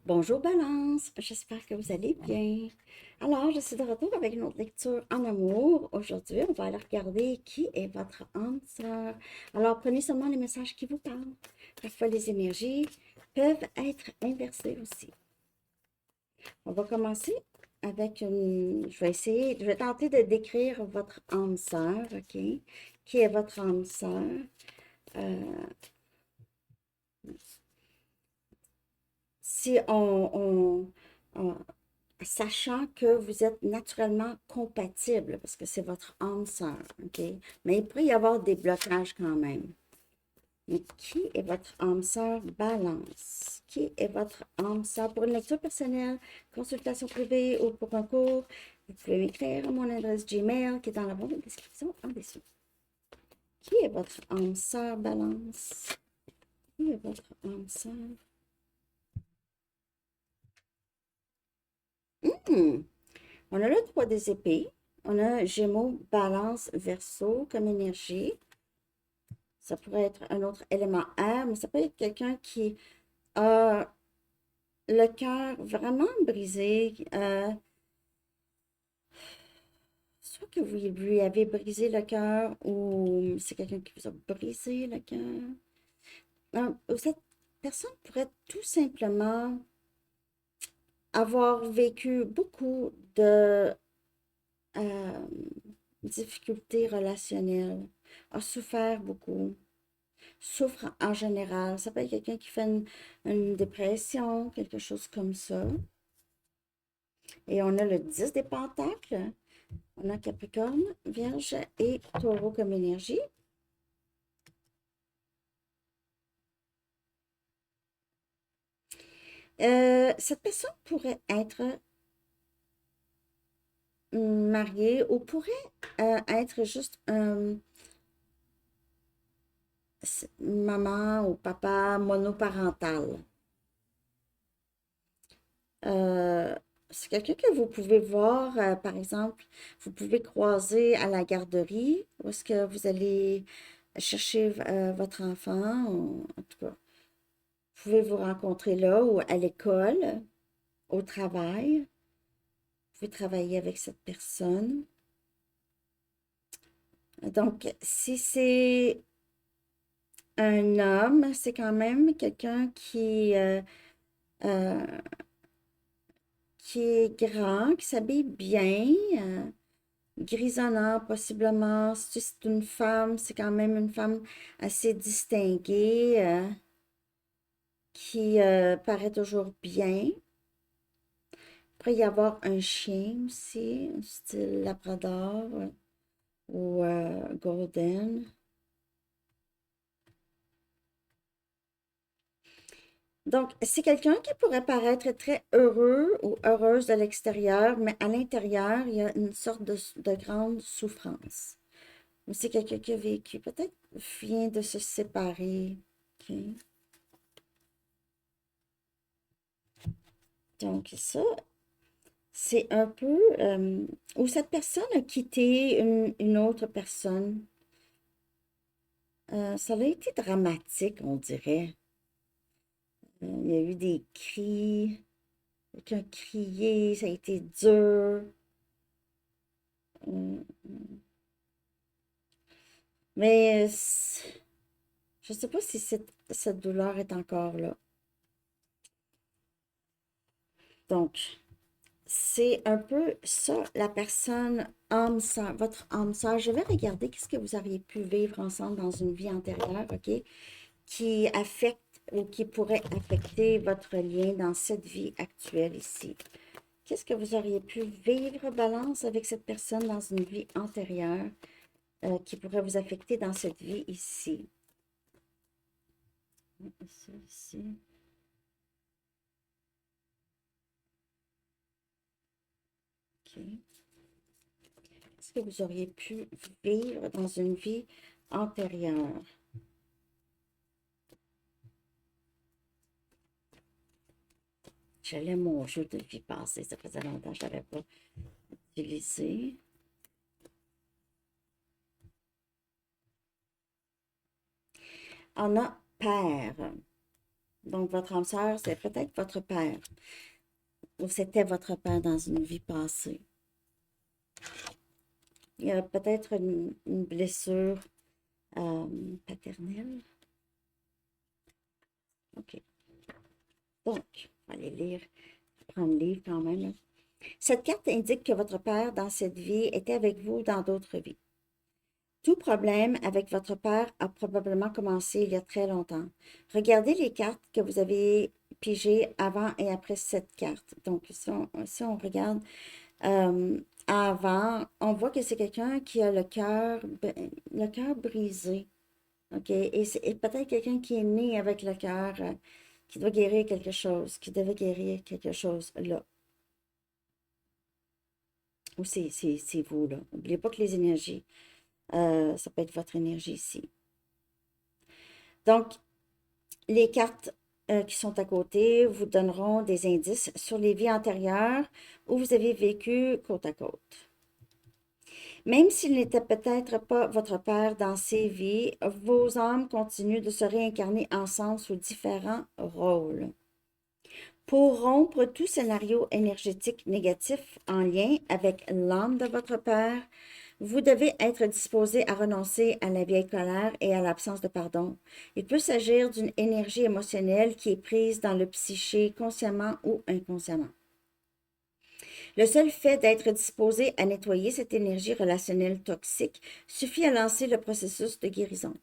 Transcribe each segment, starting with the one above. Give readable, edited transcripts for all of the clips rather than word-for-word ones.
Bonjour Balance, j'espère que vous allez bien. Alors, je suis de retour avec une autre lecture en amour. Aujourd'hui, on va aller regarder qui est votre âme sœur. Alors, prenez seulement les messages qui vous parlent. Parfois, les énergies peuvent être inversées aussi. On va commencer avec une... je vais tenter de décrire votre âme sœur, OK? Qui est votre âme sœur? Euh, si sachant que vous êtes naturellement compatible, parce que c'est votre âme sœur, OK? Mais il pourrait y avoir des blocages quand même. Mais qui est votre âme sœur Balance? Qui est votre âme sœur? Pour une lecture personnelle, consultation privée ou pour un cours, vous pouvez m'écrire à mon adresse Gmail qui est dans la barre de description en dessous. Qui est votre âme sœur Balance? Qui est votre âme sœur? Hmm. On a le 3 des épées. On a Gémeaux, Balance, Verseau comme énergie. Ça pourrait être un autre élément air, mais ça peut être quelqu'un qui a le cœur vraiment brisé. Soit que vous lui avez brisé le cœur ou c'est quelqu'un qui vous a brisé le cœur. Cette personne pourrait tout simplement avoir vécu beaucoup de euh, difficultés relationnelles, a souffert beaucoup, souffre en général. Ça peut être quelqu'un qui fait une dépression, quelque chose comme ça. Et on a le 10 des pentacles. On a Capricorne, Vierge et Taureau comme énergie. Cette personne pourrait être mariée ou pourrait être juste maman ou papa monoparental. Euh, c'est quelqu'un que vous pouvez voir, par exemple, vous pouvez croiser à la garderie, où est-ce que vous allez chercher votre enfant, ou, en tout cas, vous pouvez vous rencontrer là ou à l'école, au travail, vous pouvez travailler avec cette personne. Donc, si c'est un homme, c'est quand même quelqu'un euh, qui est grand, qui s'habille bien, grisonnant possiblement. Si c'est une femme, c'est quand même une femme assez distinguée, qui paraît toujours bien. Il pourrait y avoir un chien aussi, style Labrador ou Golden. Donc, c'est quelqu'un qui pourrait paraître très heureux ou heureuse de l'extérieur, mais à l'intérieur, il y a une sorte de grande souffrance. Ou c'est quelqu'un qui a vécu, peut-être vient de se séparer. OK? Donc, ça, c'est un peu où cette personne a quitté une autre personne. Ça a été dramatique, on dirait. Il y a eu des cris, quelqu'un a crié, ça a été dur. Euh, Mais je ne sais pas si cette douleur est encore là. Donc, c'est un peu ça, la personne âme sœur, votre âme sœur. Je vais regarder qu'est-ce que vous auriez pu vivre ensemble dans une vie antérieure, OK, qui affecte ou qui pourrait affecter votre lien dans cette vie actuelle ici. Qu'est-ce que vous auriez pu vivre, Balance, avec cette personne dans une vie antérieure qui pourrait vous affecter dans cette vie ici? Ça, ici. OK. Qu'est-ce que vous auriez pu vivre dans une vie antérieure? J'allais mon jeu de vie passée. Ça faisait longtemps que je ne l'avais pas utilisé. On a père. Donc, votre âme sœur, c'est peut-être votre père, ou c'était votre père dans une vie passée. Il y a peut-être une blessure paternelle. OK. Donc, on va aller lire, prendre le livre quand même, là. Cette carte indique que votre père, dans cette vie, était avec vous dans d'autres vies. Tout problème avec votre père a probablement commencé il y a très longtemps. Regardez les cartes que vous avez pigées avant et après cette carte. Donc, si on regarde avant, on voit que c'est quelqu'un qui a le cœur brisé. OK? Et c'est peut-être quelqu'un qui est né avec le cœur, qui doit guérir quelque chose, qui devait guérir quelque chose là. Ou c'est vous, là. N'oubliez pas que les énergies, ça peut être votre énergie ici. Donc, les cartes qui sont à côté vous donneront des indices sur les vies antérieures où vous avez vécu côte à côte. Même s'il n'était peut-être pas votre père dans ces vies, vos âmes continuent de se réincarner ensemble sous différents rôles. Pour rompre tout scénario énergétique négatif en lien avec l'âme de votre père, vous devez être disposé à renoncer à la vieille colère et à l'absence de pardon. Il peut s'agir d'une énergie émotionnelle qui est prise dans le psyché consciemment ou inconsciemment. Le seul fait d'être disposé à nettoyer cette énergie relationnelle toxique suffit à lancer le processus de guérison.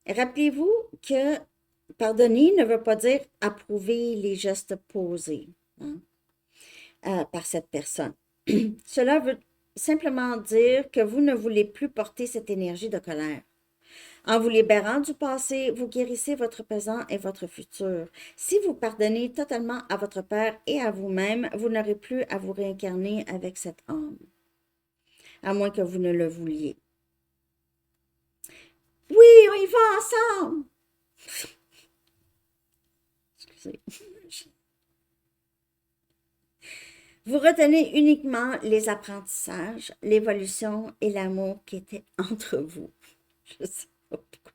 Rappelez-vous que pardonner ne veut pas dire approuver les gestes posés, hein, par cette personne. Cela veut simplement dire que vous ne voulez plus porter cette énergie de colère. En vous libérant du passé, vous guérissez votre présent et votre futur. Si vous pardonnez totalement à votre père et à vous-même, vous n'aurez plus à vous réincarner avec cette âme, à moins que vous ne le vouliez. Oui, on y va ensemble! Excusez. Vous retenez uniquement les apprentissages, l'évolution et l'amour qui étaient entre vous. Je sais pas pourquoi.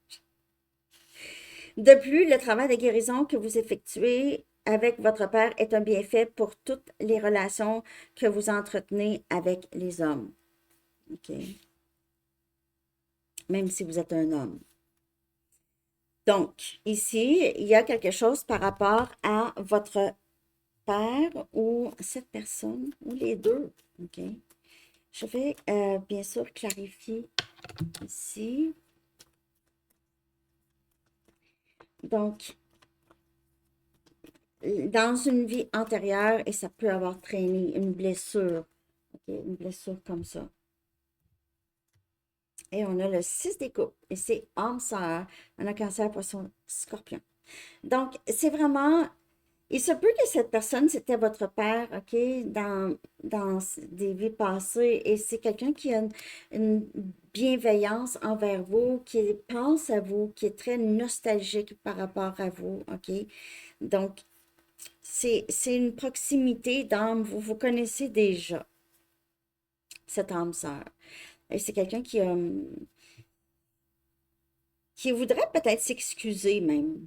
De plus, le travail de guérison que vous effectuez avec votre père est un bienfait pour toutes les relations que vous entretenez avec les hommes. OK? Même si vous êtes un homme. Donc, ici, il y a quelque chose par rapport à votre père ou cette personne, ou les deux. OK? Je vais bien sûr clarifier ici. Donc, dans une vie antérieure, et ça peut avoir traîné une blessure. Okay, une blessure comme ça. Et on a le 6 des coupes. Et c'est âme sœur. On a cancer, poisson, scorpion. Donc, c'est vraiment... Il se peut que cette personne, c'était votre père, OK, dans des vies passées. Et c'est quelqu'un qui a une bienveillance envers vous, qui pense à vous, qui est très nostalgique par rapport à vous, OK? Donc, c'est une proximité d'âme. Vous connaissez déjà cette âme sœur. Et c'est quelqu'un qui voudrait peut-être s'excuser même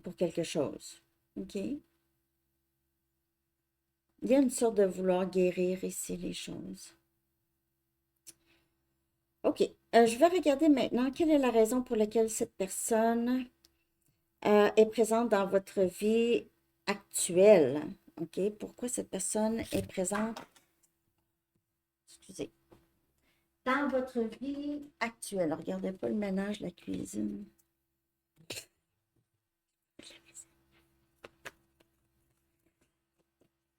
pour quelque chose. OK? Il y a une sorte de vouloir guérir ici les choses. OK. Je vais regarder maintenant quelle est la raison pour laquelle cette personne est présente dans votre vie actuelle. OK? Pourquoi cette personne est présente, excusez, dans votre vie actuelle. Regardez pas le ménage, la cuisine.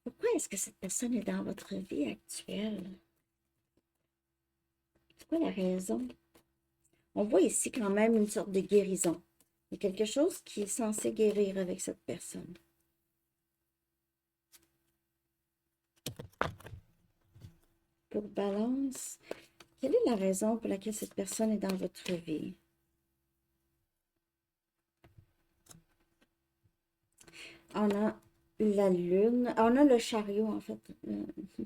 Pourquoi est-ce que cette personne est dans votre vie actuelle? C'est quoi la raison? On voit ici quand même une sorte de guérison. Il y a quelque chose qui est censé guérir avec cette personne. Pour Balance, quelle est la raison pour laquelle cette personne est dans votre vie? On a la lune, on a le chariot en fait.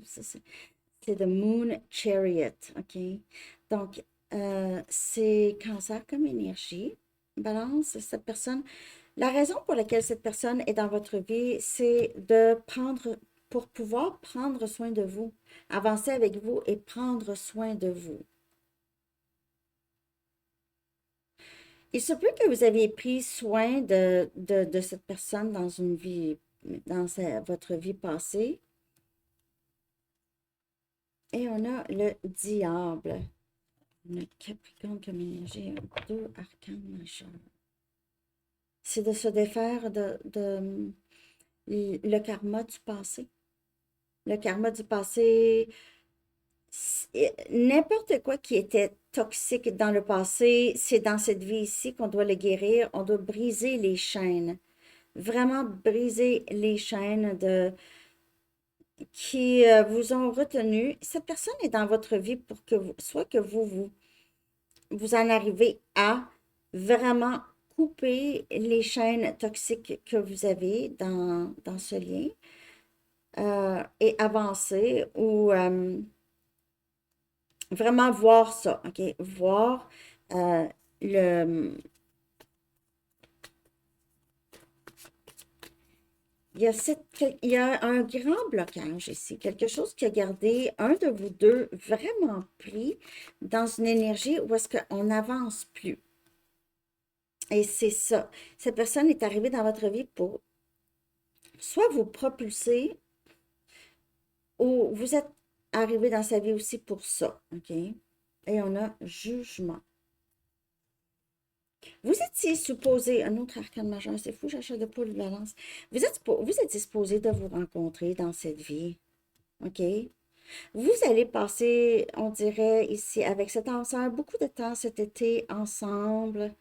C'est The Moon Chariot, OK? Donc, c'est cancer comme énergie. Balance, cette personne La raison pour laquelle cette personne est dans votre vie, c'est de prendre, pour pouvoir prendre soin de vous, avancer avec vous et prendre soin de vous. Il se peut que vous ayez pris soin de cette personne dans une vie, votre vie passée. Et on a le diable. On a Capricorne comme énergie, deux arcanes majeurs. C'est de se défaire de le karma du passé. Le karma du passé, n'importe quoi qui était toxique dans le passé, c'est dans cette vie ici qu'on doit le guérir. On doit briser les chaînes. Vraiment briser les chaînes qui vous ont retenu. Cette personne est dans votre vie pour que soit que vous en arrivez à vraiment couper les chaînes toxiques que vous avez dans ce lien et avancer ou vraiment voir ça, OK? Voir le... il y a un grand blocage ici, quelque chose qui a gardé un de vous deux vraiment pris dans une énergie où est-ce qu'on n'avance plus. Et c'est ça. Cette personne est arrivée dans votre vie pour soit vous propulser ou vous êtes arrivé dans sa vie aussi pour ça, OK? Et on a jugement. Vous étiez supposé, un autre arcane majeur, c'est fou, j'achète de pas de balance. Vous étiez supposé de vous rencontrer dans cette vie, OK? Vous allez passer, on dirait ici, avec cet ensemble, beaucoup de temps cet été ensemble,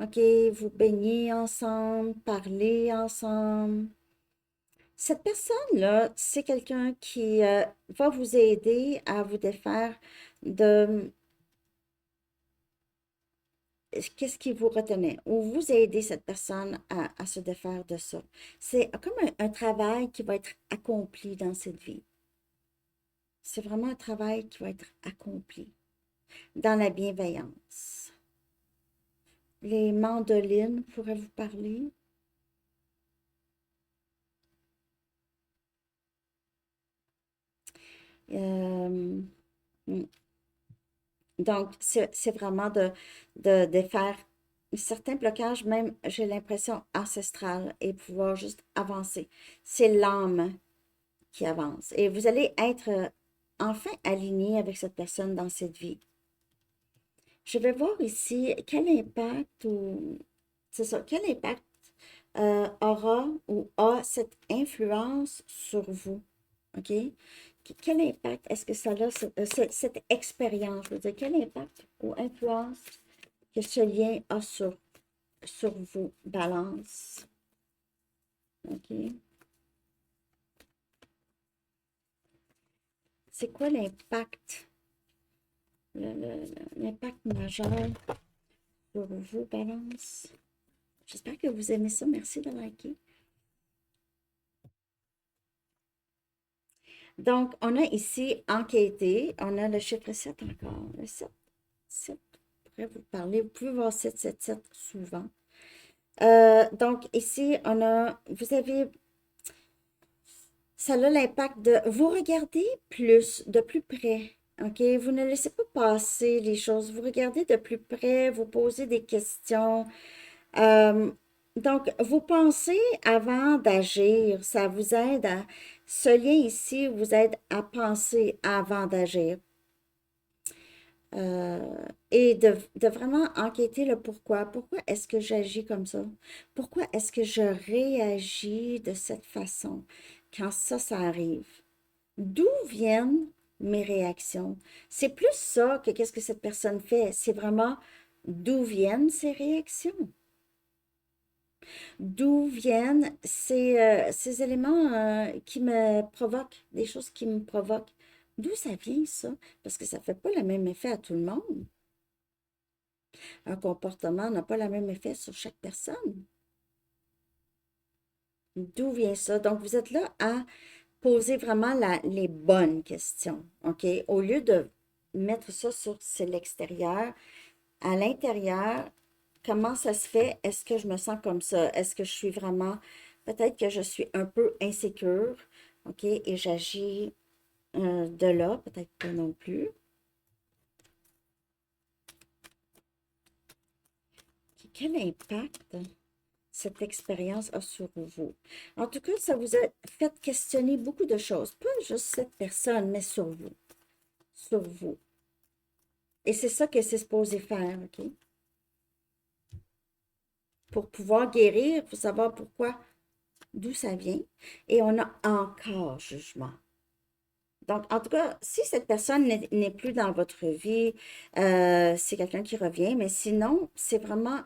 OK? Vous baignez ensemble, parlez ensemble. Cette personne-là, c'est quelqu'un qui va vous aider à vous défaire de qu'est-ce qui vous retenait, ou vous aidez cette personne à se défaire de ça. C'est comme un travail qui va être accompli dans cette vie. C'est vraiment un travail qui va être accompli dans la bienveillance. Les mandolines pourraient vous parler. Euh, hmm. Donc, c'est vraiment de faire certains blocages, même, j'ai l'impression, ancestrales, et pouvoir juste avancer. C'est l'âme qui avance. Et vous allez être enfin aligné avec cette personne dans cette vie. Je vais voir ici quel impact ou c'est ça, quel impact aura ou a cette influence sur vous. OK? Quel impact est-ce que ça a, cette expérience, je veux dire, quel impact ou influence que ce lien a sur vous? Balance. OK? C'est quoi l'impact? L'impact majeur sur vous, balance. J'espère que vous aimez ça. Merci de liker. Donc, on a ici enquêté. On a le chiffre 7 encore. Le 7. 7 pourrait vous parler. Vous pouvez voir 777 souvent. Donc, ici, vous avez, ça a l'impact de vous regarder de plus près. OK? Vous ne laissez pas passer les choses. Vous regardez de plus près, vous posez des questions. Donc, vous pensez avant d'agir. Ça vous aide ce lien ici vous aide à penser avant d'agir. Et de vraiment enquêter le pourquoi. Pourquoi est-ce que j'agis comme ça? Pourquoi est-ce que je réagis de cette façon quand ça arrive? D'où viennent mes réactions? C'est plus ça que qu'est-ce que cette personne fait. C'est vraiment d'où viennent ces réactions? D'où viennent ces éléments qui me provoquent, des choses qui me provoquent? D'où ça vient ça? Parce que ça ne fait pas le même effet à tout le monde. Un comportement n'a pas le même effet sur chaque personne. D'où vient ça? Donc, vous êtes là à poser vraiment les bonnes questions, OK? Au lieu de mettre ça sur c'est l'extérieur, à l'intérieur, comment ça se fait? Est-ce que je me sens comme ça? Est-ce que je suis vraiment, peut-être que je suis un peu insécure, OK, et j'agis de là, peut-être pas non plus. Quel impact cette expérience a sur vous? En tout cas, ça vous a fait questionner beaucoup de choses, pas juste cette personne, mais sur vous, sur vous. Et c'est ça que c'est supposé faire, OK? Pour pouvoir guérir, il faut savoir pourquoi, d'où ça vient. Et on a encore jugement. Donc, en tout cas, si cette personne n'est plus dans votre vie, c'est quelqu'un qui revient, mais sinon, c'est vraiment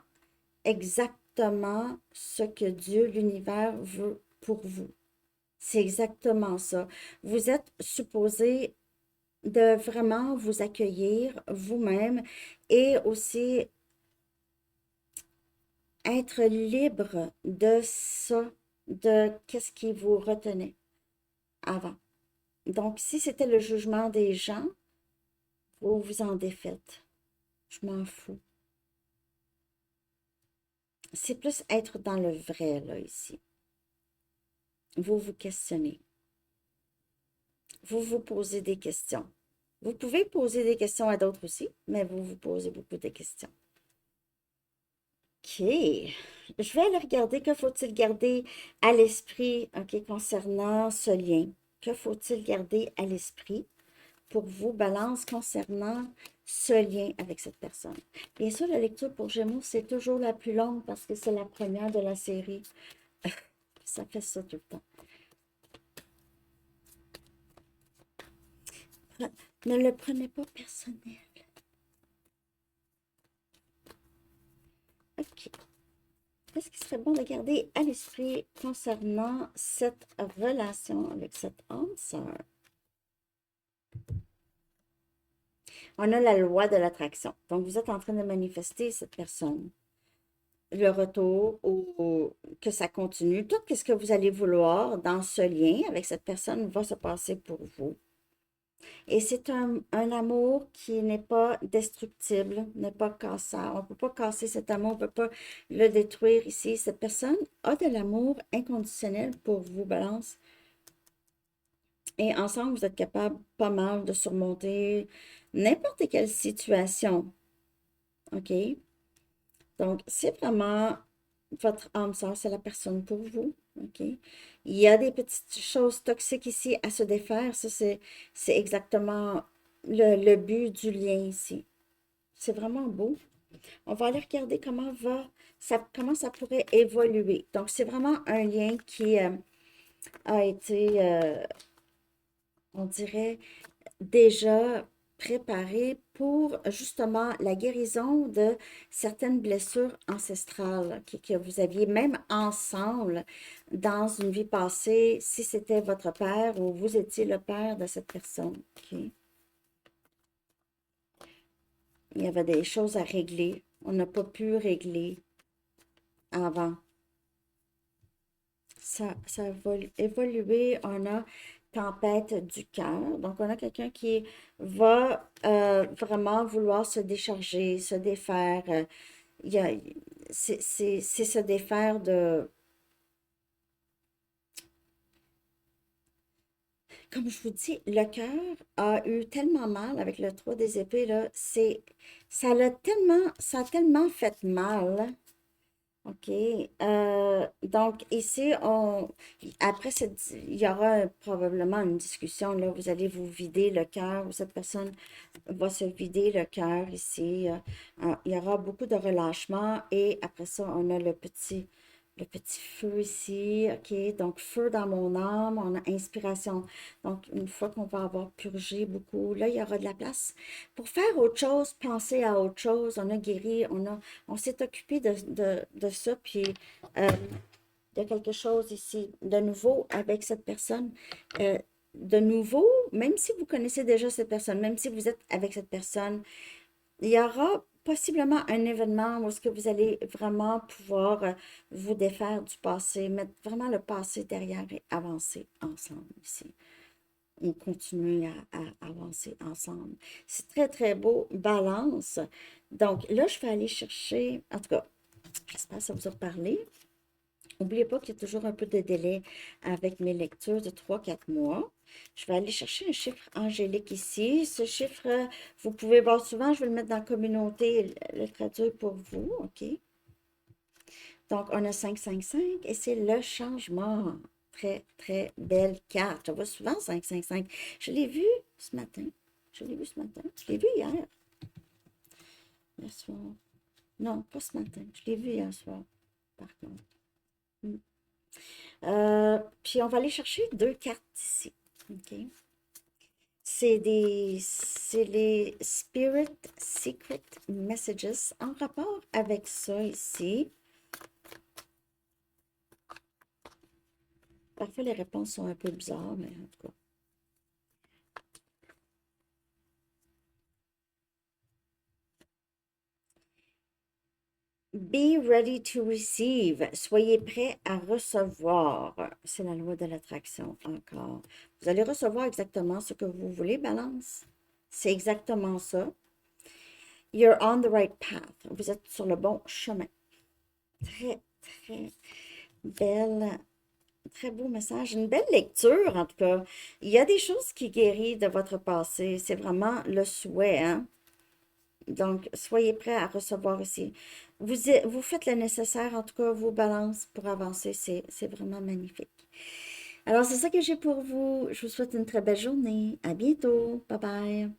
exactement ce que Dieu, l'univers veut pour vous. C'est exactement ça. Vous êtes supposé de vraiment vous accueillir vous-même et aussi être libre de ça, de qu'est-ce qui vous retenait avant. Donc, si c'était le jugement des gens, vous vous en défaites. Je m'en fous. C'est plus être dans le vrai, là, ici. Vous vous questionnez. Vous vous posez des questions. Vous pouvez poser des questions à d'autres aussi, mais vous vous posez beaucoup de questions. OK. Je vais aller regarder que faut-il garder à l'esprit, OK, concernant ce lien. Que faut-il garder à l'esprit pour vous, Balance, concernant ce lien avec cette personne? Bien sûr, la lecture pour Gémeaux, c'est toujours la plus longue parce que c'est la première de la série. Ça fait ça tout le temps. Ne le prenez pas personnel. OK. Qu'est-ce qui serait bon de garder à l'esprit concernant cette relation avec cette âme sœur? On a la loi de l'attraction. Donc, vous êtes en train de manifester cette personne. Le retour ou que ça continue. Tout ce que vous allez vouloir dans ce lien avec cette personne va se passer pour vous. Et c'est un amour qui n'est pas destructible, n'est pas cassable. On ne peut pas casser cet amour, on ne peut pas le détruire ici. Cette personne a de l'amour inconditionnel pour vous, Balance. Et ensemble, vous êtes capable pas mal de surmonter n'importe quelle situation. OK? Donc, c'est vraiment votre âme sœur, c'est la personne pour vous. OK? Il y a des petites choses toxiques ici à se défaire. Ça, c'est exactement le but du lien ici. C'est vraiment beau. On va aller regarder comment ça pourrait évoluer. Donc, c'est vraiment un lien qui a été, on dirait, déjà préparé pour justement la guérison de certaines blessures ancestrales que vous aviez même ensemble dans une vie passée, si c'était votre père ou vous étiez le père de cette personne. OK? Il y avait des choses à régler. On n'a pas pu régler avant. Ça va évoluer. On a tempête du cœur. Donc, on a quelqu'un qui va vraiment vouloir se décharger, se défaire. Il y a- c'est se défaire de... Comme je vous dis, le cœur a eu tellement mal avec le 3 des épées, là. Ça a tellement fait mal. OK. Donc, ici, après, il y aura probablement une discussion. Là, vous allez vous vider le cœur, ou cette personne va se vider le cœur ici. Il y aura beaucoup de relâchement. Et après ça, on a le petit feu ici. OK. Donc, feu dans mon âme. On a inspiration. Donc, une fois qu'on va avoir purgé beaucoup, là, il y aura de la place pour faire autre chose, penser à autre chose. On a guéri, on s'est occupé de ça, puis euh, il y a quelque chose ici de nouveau avec cette personne. De nouveau, même si vous connaissez déjà cette personne, même si vous êtes avec cette personne, il y aura possiblement un événement où est-ce que vous allez vraiment pouvoir vous défaire du passé, mettre vraiment le passé derrière et avancer ensemble ici. on continue à avancer ensemble. C'est très, très beau. Balance. Donc là, je vais aller chercher, en tout cas, j'espère que ça vous a parlé. N'oubliez pas qu'il y a toujours un peu de délai avec mes lectures de 3 4 mois. Je vais aller chercher un chiffre angélique ici. Ce chiffre, vous pouvez voir souvent, je vais le mettre dans la communauté et le traduire pour vous, OK? Donc, on a 555 et c'est le changement. Très, très belle carte. Je vois souvent 555. Je l'ai vu ce matin. Je l'ai vu ce matin. Je l'ai vu hier soir. Non, pas ce matin. Je l'ai vu hier soir, par contre. Hmm. Puis on va aller chercher 2 cartes ici. OK? C'est les Spirit Secret Messages en rapport avec ça ici. Parfois, les réponses sont un peu bizarres, mais en tout cas. Be ready to receive. Soyez prêt à recevoir. C'est la loi de l'attraction encore. Vous allez recevoir exactement ce que vous voulez, Balance. C'est exactement ça. You're on the right path. Vous êtes sur le bon chemin. Très, très belle, très beau message. Une belle lecture, en tout cas. Il y a des choses qui guérissent de votre passé. C'est vraiment le souhait, hein? Donc, soyez prêts à recevoir ici. Vous faites le nécessaire, en tout cas, vos balances pour avancer. C'est vraiment magnifique. Alors, c'est ça que j'ai pour vous. Je vous souhaite une très belle journée. À bientôt. Bye bye.